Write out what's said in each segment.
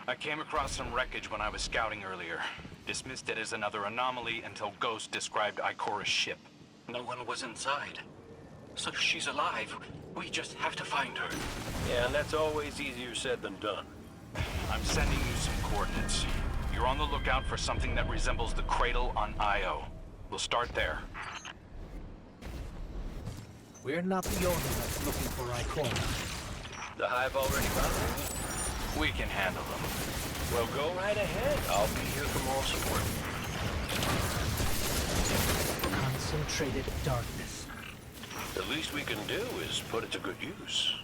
I came across some wreckage when I was scouting earlier. Dismissed it as another anomaly until Ghost described Ikora's ship. No one was inside. So she's alive. We just have to find her. Yeah, and that's always easier said than done. I'm sending you some coordinates. You're on the lookout for something that resembles the cradle on Io. We'll start there. We're not the only ones looking for Ikora. The hive already bothering you? We can handle them. Well, go right ahead. I'll be here for moral support. Concentrated darkness. The least we can do is put it to good use.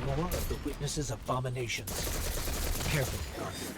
More of the witness's abominations. Carefully guarded.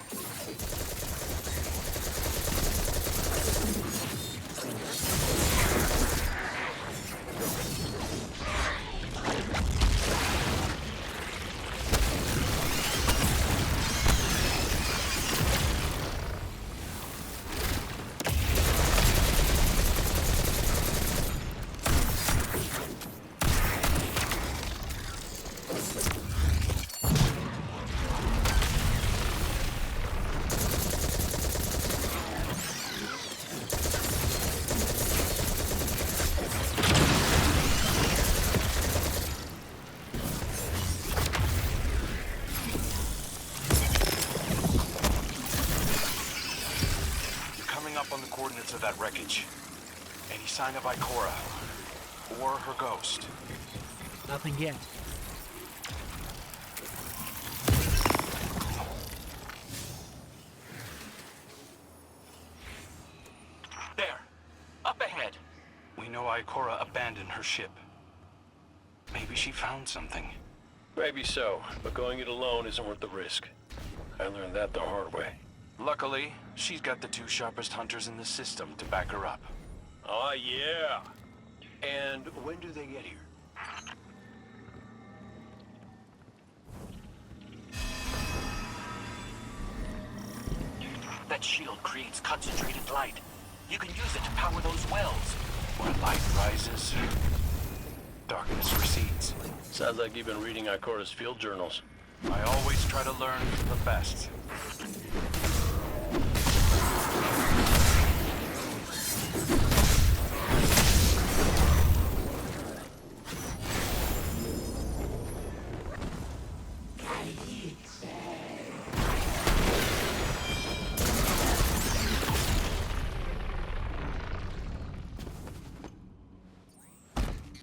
Up on the coordinates of that wreckage. Any sign of Ikora? Or her ghost? Nothing yet. There. Up ahead. We know Ikora abandoned her ship. Maybe she found something. Maybe so, but going it alone isn't worth the risk. I learned that the hard way. Luckily, she's got the two sharpest hunters in the system to back her up. Oh, yeah. And when do they get here? That shield creates concentrated light. You can use it to power those wells. Where light rises, darkness recedes. Sounds like you've been reading Ikora's field journals. I always try to learn from the best.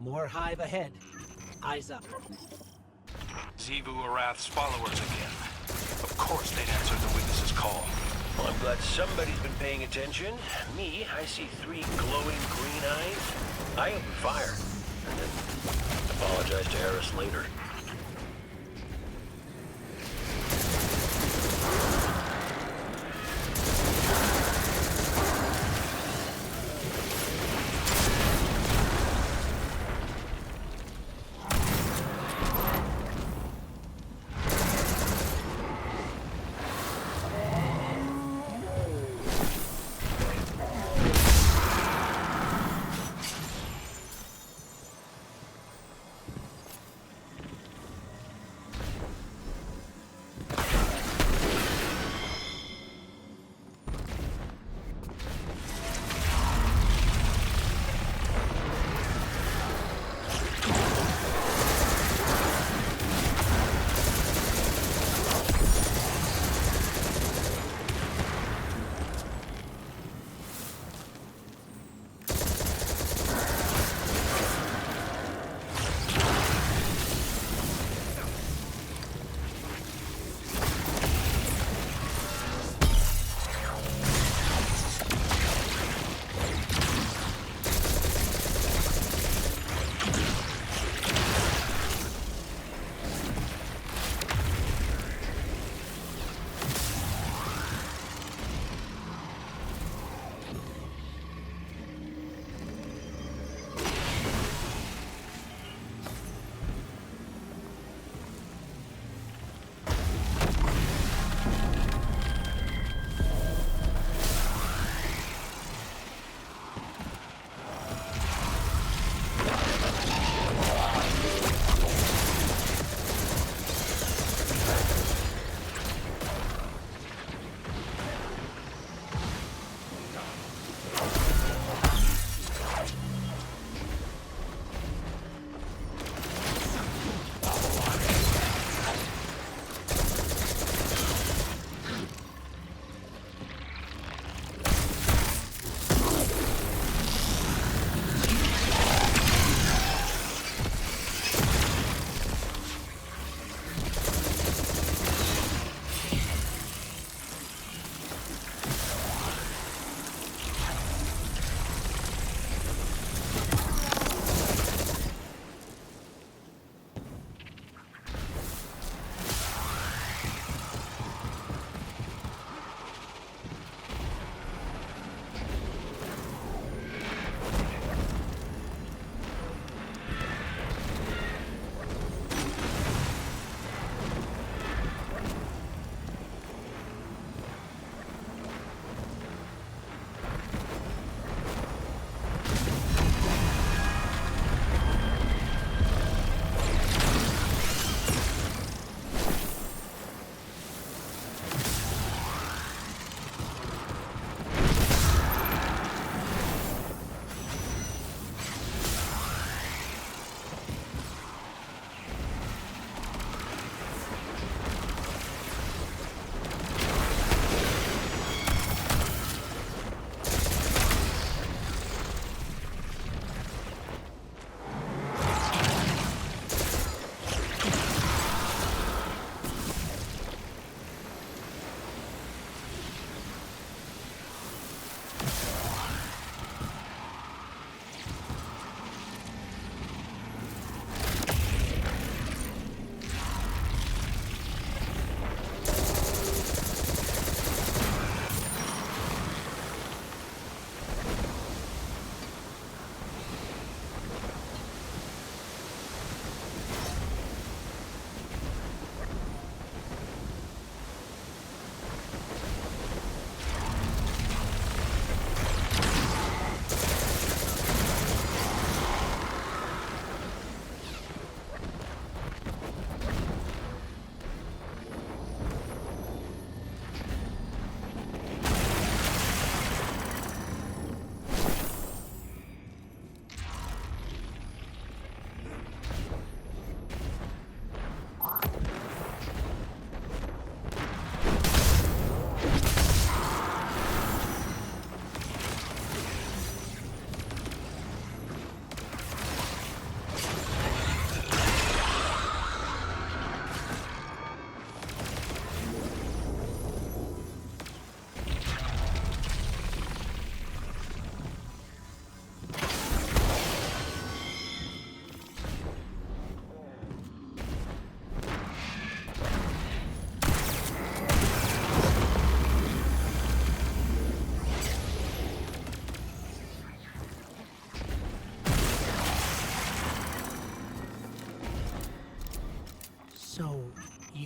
More hive ahead. Eyes up. Xivu Arath's followers again. Of course they'd answer the witness's call. Well, I'm glad somebody's been paying attention. Me, I see 3 glowing green eyes. I open fire. And then apologize to Eris later.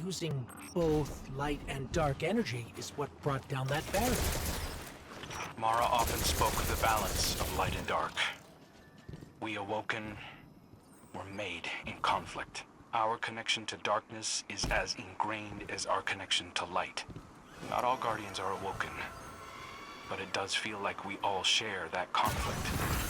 using both light and dark energy is what brought down that barrier. Mara often spoke of the balance of light and dark. We awoken were made in conflict. Our connection to darkness is as ingrained as our connection to light. Not all Guardians are awoken, but it does feel like we all share that conflict.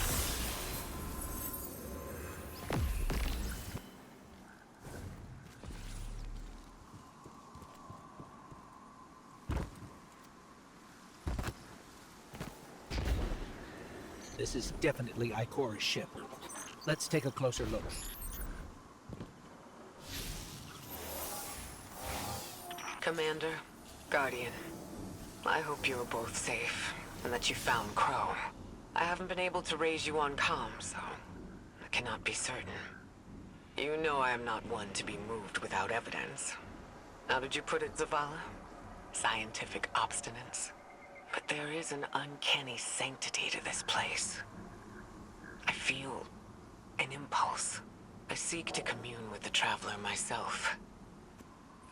This is definitely Ikora's ship. Let's take a closer look. Commander, Guardian, I hope you are both safe, and that you found Crow. I haven't been able to raise you on comm, so I cannot be certain. You know I am not one to be moved without evidence. How did you put it, Zavala? Scientific obstinance. But there is an uncanny sanctity to this place. I feel an impulse. I seek to commune with the Traveler myself.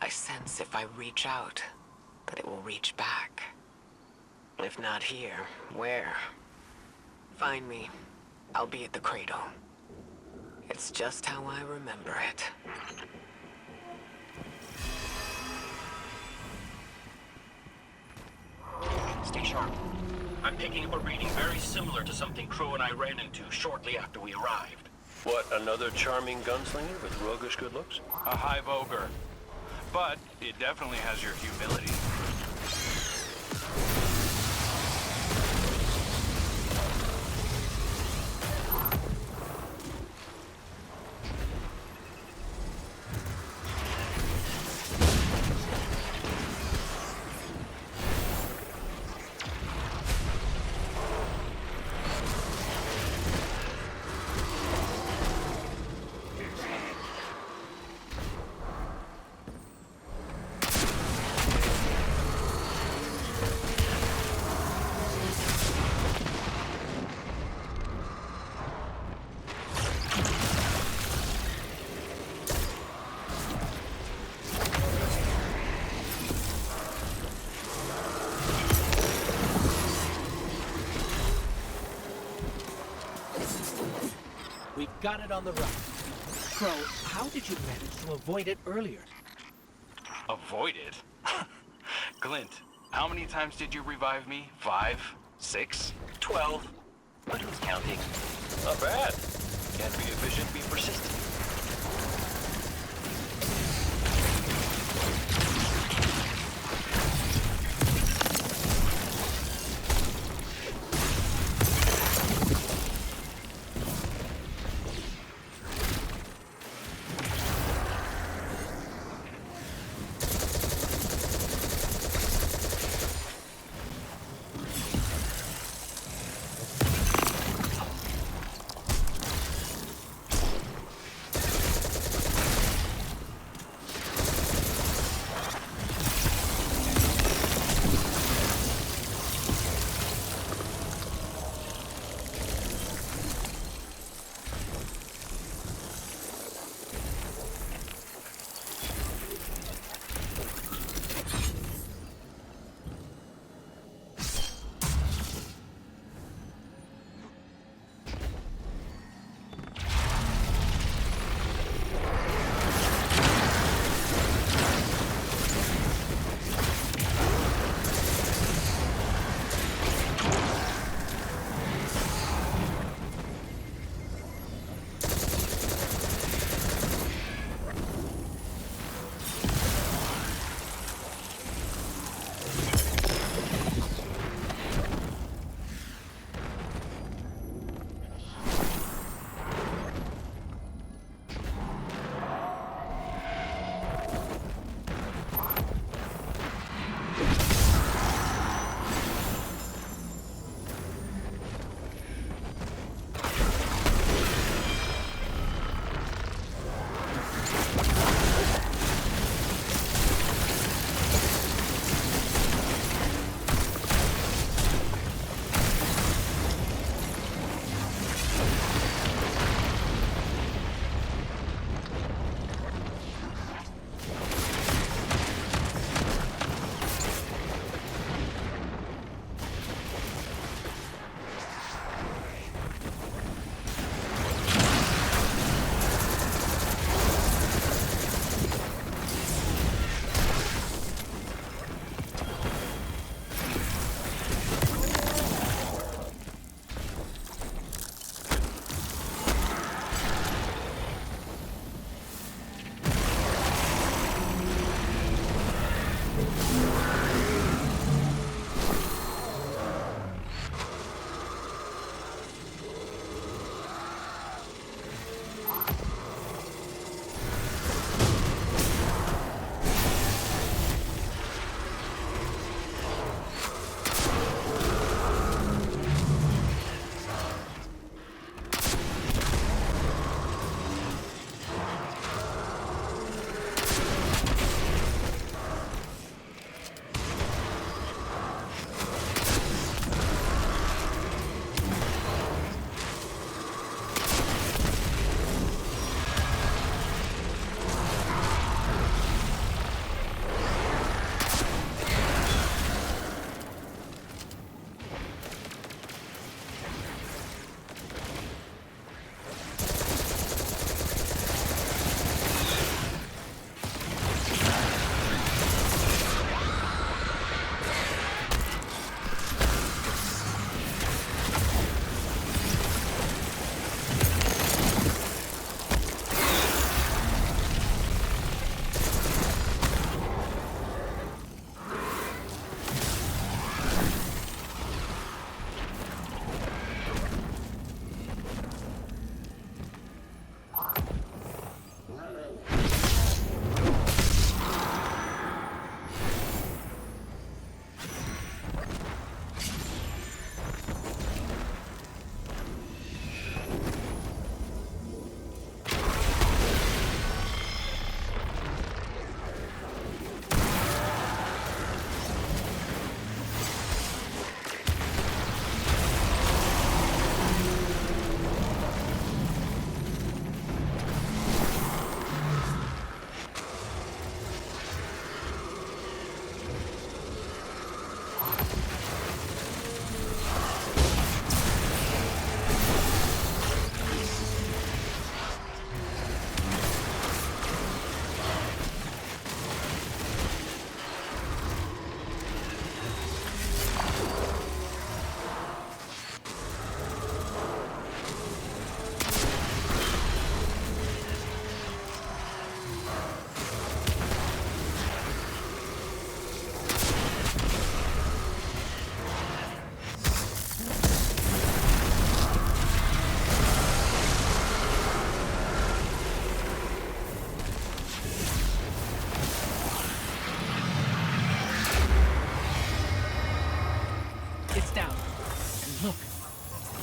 I sense if I reach out, that it will reach back. If not here, where? Find me. I'll be at the cradle. It's just how I remember it. Stay sharp. I'm picking up a reading very similar to something Crow and I ran into shortly after we arrived. What, another charming gunslinger with roguish good looks? A hive ogre. But it definitely has your humility. We've got it on the run. Crow, how did you manage to avoid it earlier? Avoid it? Glint, how many times did you revive me? 5? 6? 12. But who's counting? Not bad. Can't be efficient, be persistent.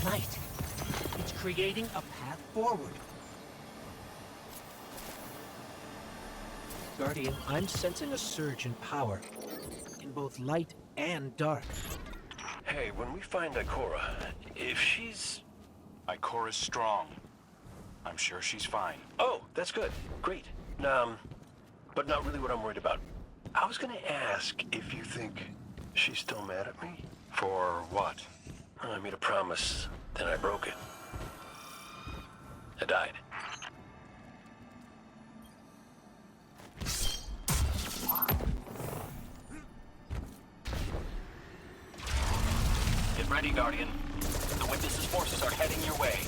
light. It's creating a path forward. Guardian, I'm sensing a surge in power. In both light and dark. Hey, when we find Ikora, if she's... Ikora's strong. I'm sure she's fine. Oh, that's good. Great. But not really what I'm worried about. I was gonna ask if you think she's still mad at me? For what? I made a promise, then I broke it. I died. Get ready, Guardian. The Witness's forces are heading your way.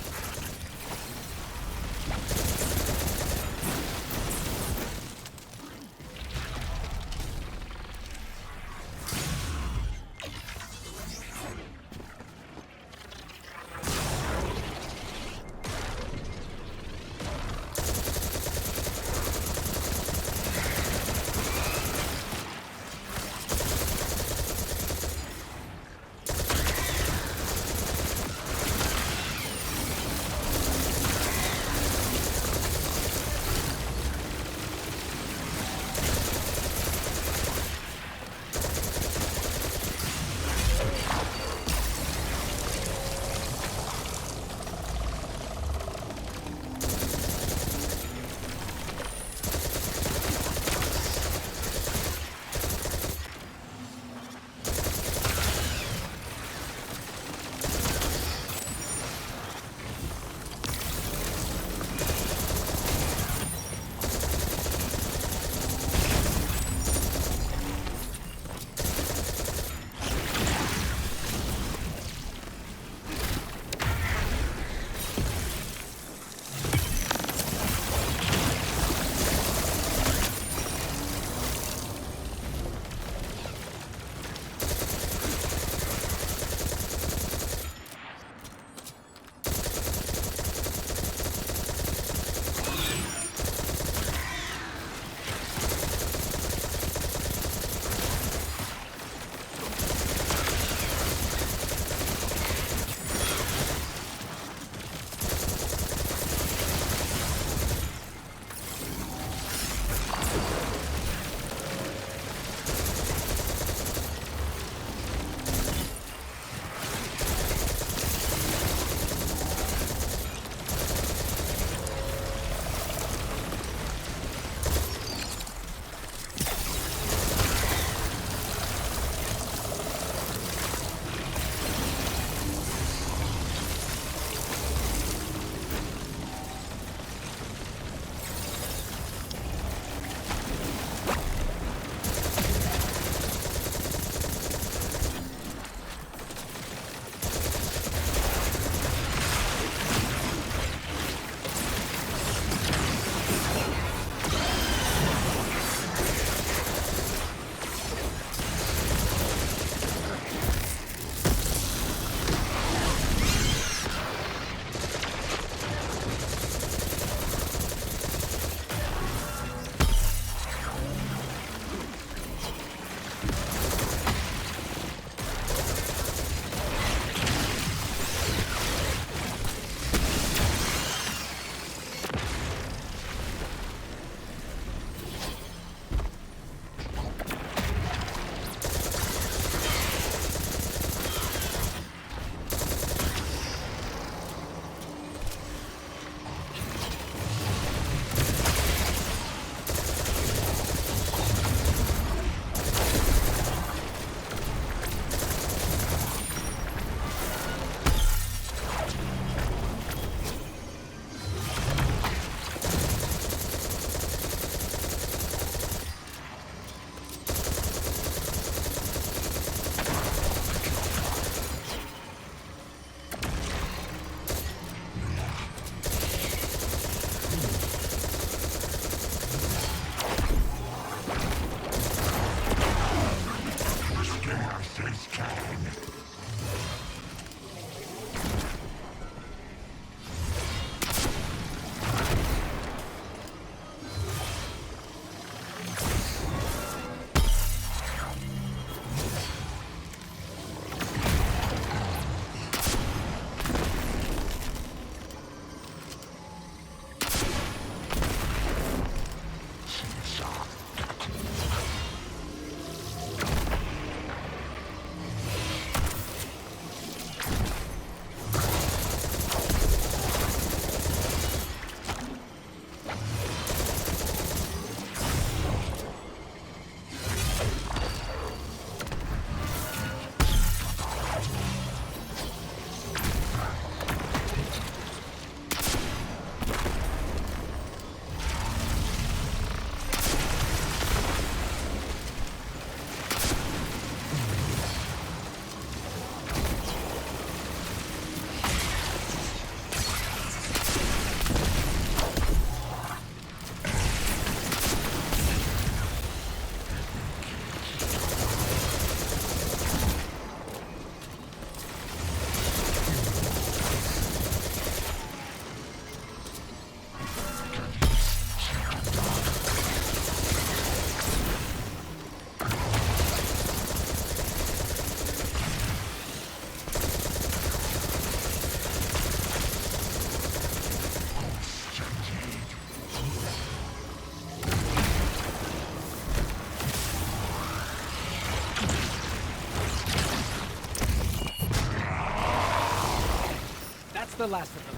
That's the last of them.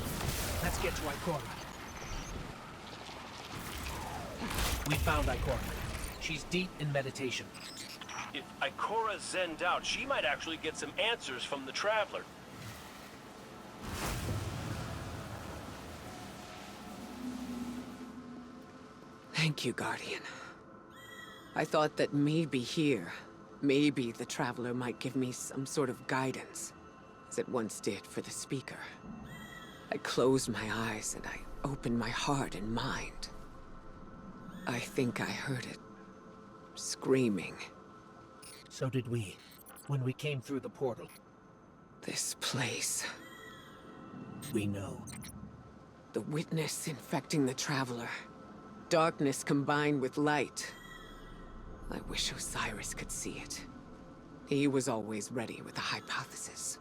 Let's get to Ikora. We found Ikora. She's deep in meditation. If Ikora zenned out, she might actually get some answers from the Traveler. Thank you, Guardian. I thought that maybe here, maybe the Traveler might give me some sort of guidance, as it once did for the Speaker. I closed my eyes and I opened my heart and mind. I think I heard it screaming. So did we, when we came through the portal. This place. We know. The witness infecting the Traveler. Darkness combined with light. I wish Osiris could see it. He was always ready with a hypothesis.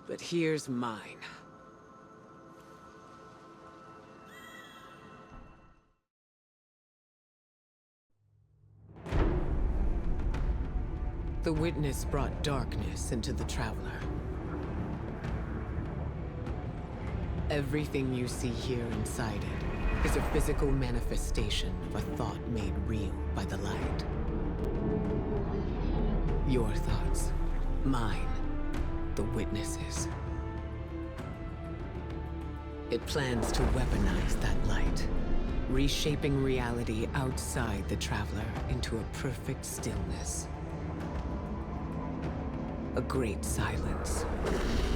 But here's mine. The witness brought darkness into the Traveler. Everything you see here inside it is a physical manifestation of a thought made real by the light. Your thoughts, mine, the witness's. It plans to weaponize that light, reshaping reality outside the Traveler into a perfect stillness. A great silence,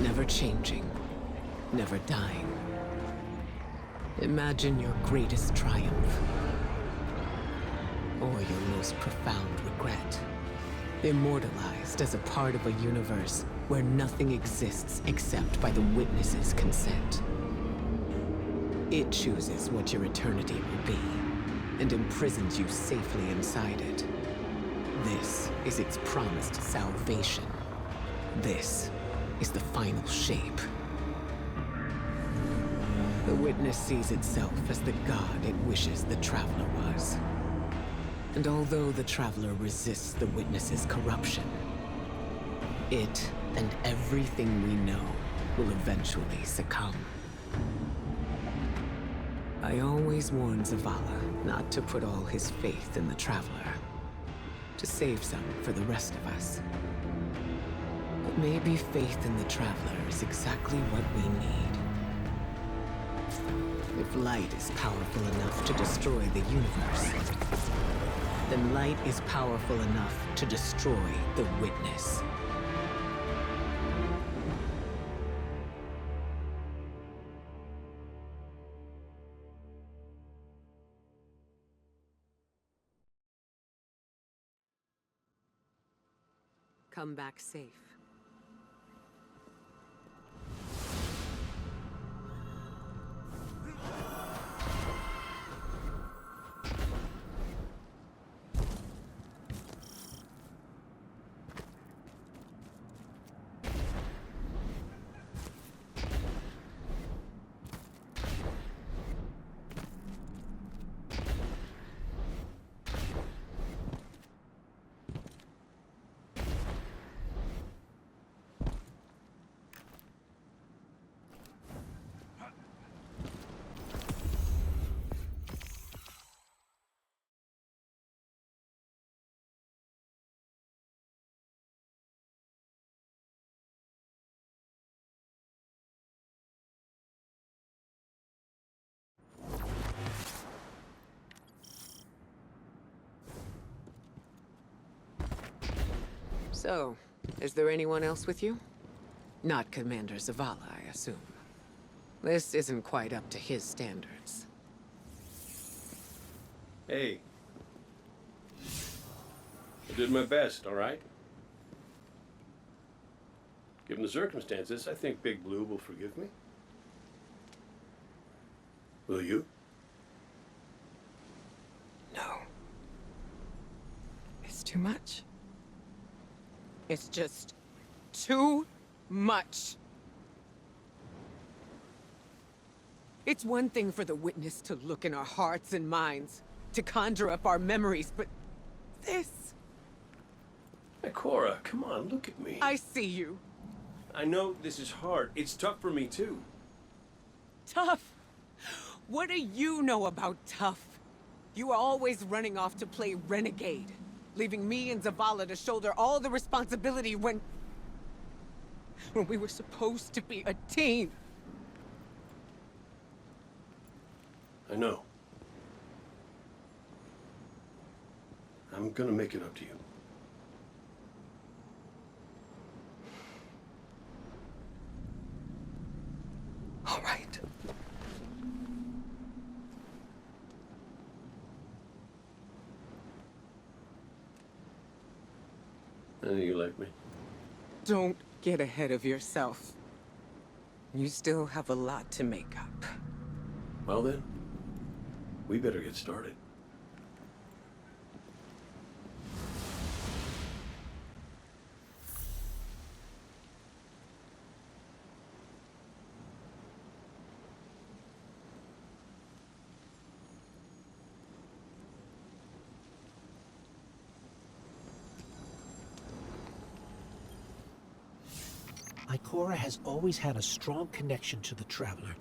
never changing, never dying. Imagine your greatest triumph, or your most profound regret. Immortalized as a part of a universe where nothing exists except by the witness's consent. It chooses what your eternity will be, and imprisons you safely inside it. This is its promised salvation. This is the final shape. The witness sees itself as the god it wishes the Traveler was. And although the Traveler resists the witness's corruption, it and everything we know will eventually succumb. I always warn Zavala not to put all his faith in the Traveler, to save some for the rest of us. But maybe faith in the Traveler is exactly what we need. If light is powerful enough to destroy the universe, then light is powerful enough to destroy the witness. Come back safe. So, is there anyone else with you? Not Commander Zavala, I assume. This isn't quite up to his standards. Hey. I did my best, all right? Given the circumstances, I think Big Blue will forgive me. Will you? No. It's too much. It's just too much. It's one thing for the witness to look in our hearts and minds, to conjure up our memories, but this... Ikora, come on, look at me. I see you. I know this is hard. It's tough for me, too. Tough? What do you know about tough? You are always running off to play renegade, leaving me and Zavala to shoulder all the responsibility when we were supposed to be a team. I know. I'm gonna make it up to you. All right. I know you like me. Don't get ahead of yourself. You still have a lot to make up. Well then, we better get started. Ikora has always had a strong connection to the Traveler.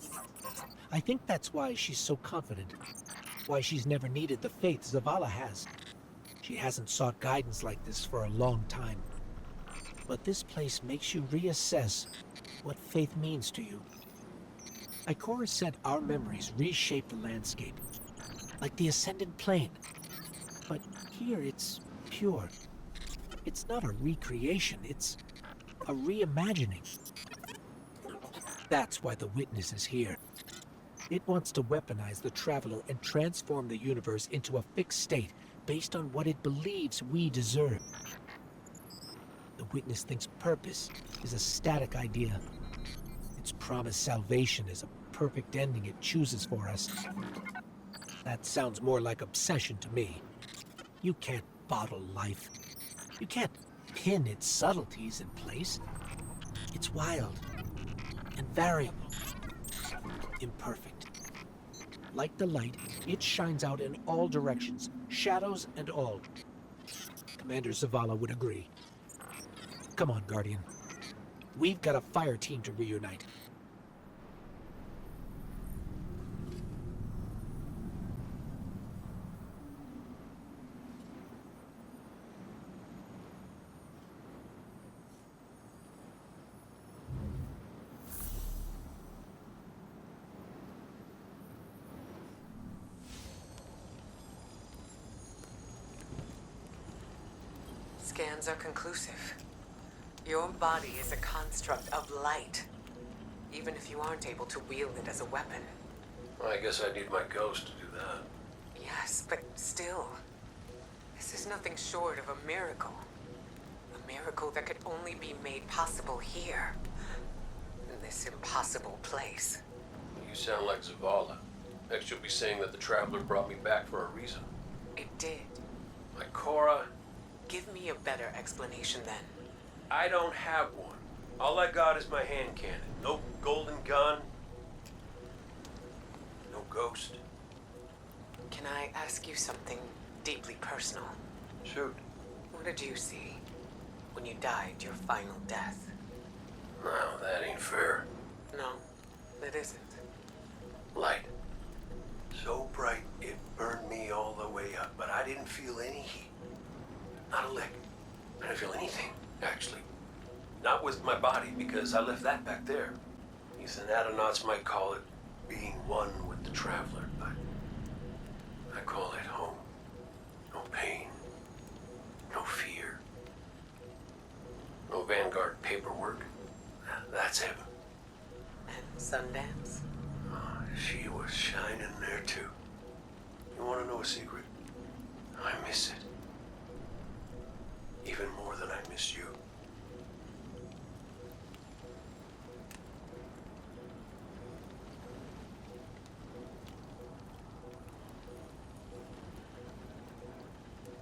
I think that's why she's so confident. Why she's never needed the faith Zavala has. She hasn't sought guidance like this for a long time. But this place makes you reassess what faith means to you. Ikora said our memories reshape the landscape, like the ascended plane. But here it's pure. It's not a recreation, it's a reimagining. That's why the Witness is here. It wants to weaponize the Traveler and transform the universe into a fixed state based on what it believes we deserve. The Witness thinks purpose is a static idea. Its promised salvation is a perfect ending it chooses for us. That sounds more like obsession to me. You can't bottle life. You can't pin its subtleties in place. It's wild and variable, imperfect. Like the light, it shines out in all directions, shadows and all. Commander Zavala would agree. Come on, Guardian. We've got a fire team to reunite. Scans are conclusive. Your body is a construct of light, even if you aren't able to wield it as a weapon. Well, I guess I need my ghost to do that. Yes, but still, this is nothing short of a miracle. A miracle that could only be made possible here, in this impossible place. You sound like Zavala. Next you'll be saying that the Traveler brought me back for a reason. It did. Like Cora, Give me a better explanation then. I don't have one. All I got is my hand cannon. No golden gun. No ghost. Can I ask you something deeply personal? Shoot. What did you see when you died your final death? No, that ain't fair. No, it isn't. Light. So bright it burned me all the way up, but I didn't feel any heat. Not a lick. I didn't feel anything, actually. Not with my body, because I left that back there. These anatonautes might call it being one with the Traveler, but I call it home. No pain. No fear. No Vanguard paperwork. That's heaven. And Sundance? Oh, she was shining there too. You want to know a secret? I miss it. Even more than I miss you.